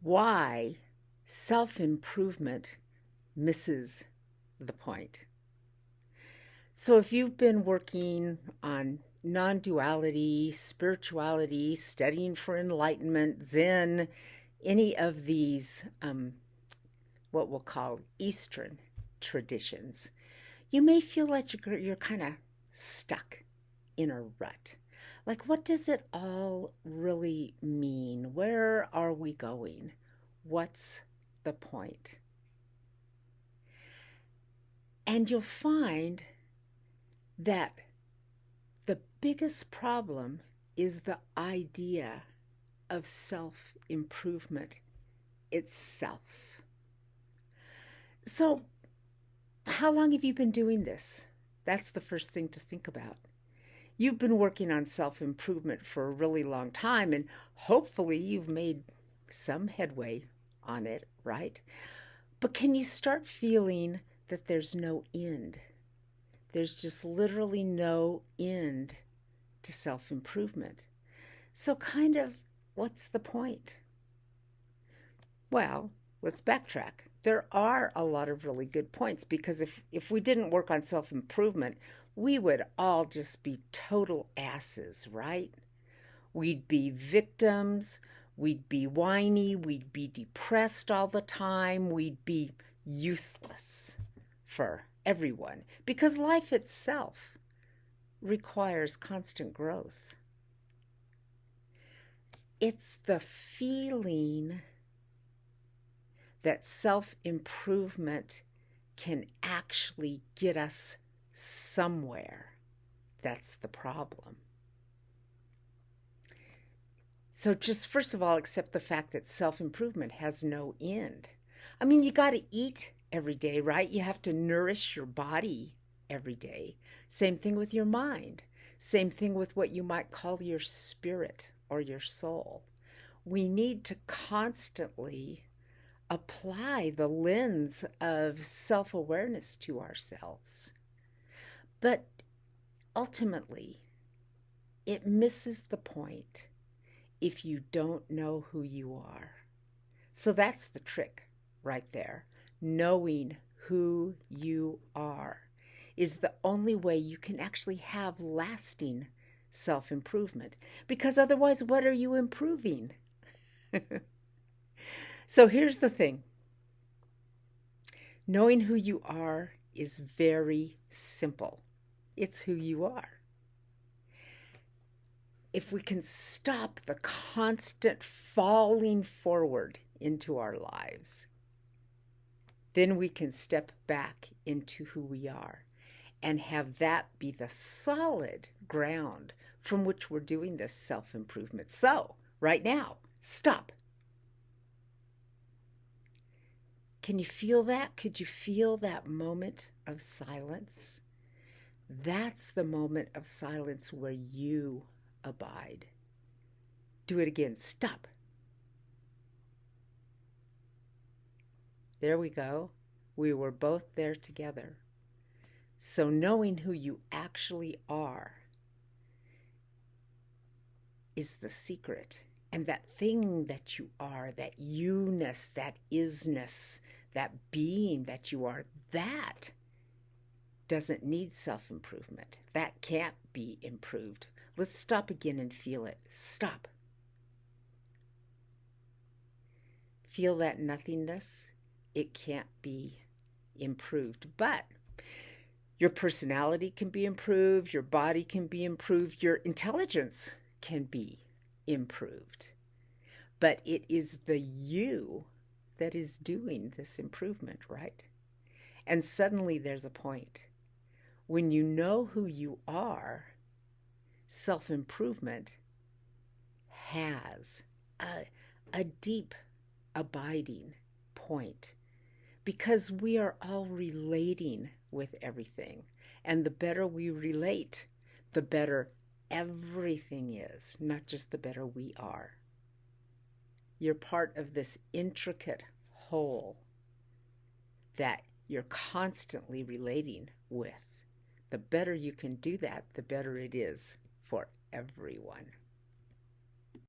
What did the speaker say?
why self-improvement misses the point. So if you've been working on non-duality, spirituality, studying for enlightenment, Zen, any of these what we'll call Eastern traditions, you may feel like you're kind of stuck in a rut. Like, what does it all really mean? Where are we going? What's the point? And you'll find that the biggest problem is the idea of self improvement itself. So, how long have you been doing this? That's the first thing to think about. You've been working on self improvement for a really long time, and hopefully you've made some headway on it, right? But can you start feeling that there's no end? There's just literally no end to self improvement. So, kind of, what's the point? Well, let's backtrack. There are a lot of really good points because if we didn't work on self improvement, we would all just be total asses, right? We'd be victims, we'd be whiny, we'd be depressed all the time, we'd be useless for everyone because life itself requires constant growth. It's the feeling that self improvement can actually get us somewhere. That's the problem. So, just first of all, accept the fact that self improvement has no end. I mean, you got to eat every day, right? You have to nourish your body every day. Same thing with your mind. Same thing with what you might call your spirit or your soul. We need to constantly apply the lens of self awareness to ourselves. But ultimately, it misses the point if you don't know who you are. So that's the trick right there. Knowing who you are is the only way you can actually have lasting self improvement. Because otherwise, what are you improving? So here's the thing. Knowing who you are is very simple. It's who you are. If we can stop the constant falling forward into our lives, then we can step back into who we are and have that be the solid ground from which we're doing this self improvement. So, right now, stop. Can you feel that? Could you feel that moment of silence? That's the moment of silence where you abide. Do it again. Stop. There we go. We were both there together. So knowing who you actually are is the secret. And that thing that you are, that you-ness, that isness, that being that you are, that doesn't need self-improvement. That can't be improved. Let's stop again and feel it. Stop. Feel that nothingness. It can't be improved. But your personality can be improved. Your body can be improved. Your intelligence can be improved. But it is the you that is doing this improvement, right? And suddenly there's a point. When you know who you are, self-improvement has a deep, abiding point because we are all relating with everything. And the better we relate, the better everything is, not just the better we are. You're part of this intricate whole that you're constantly relating with. The better you can do that, the better it is for everyone.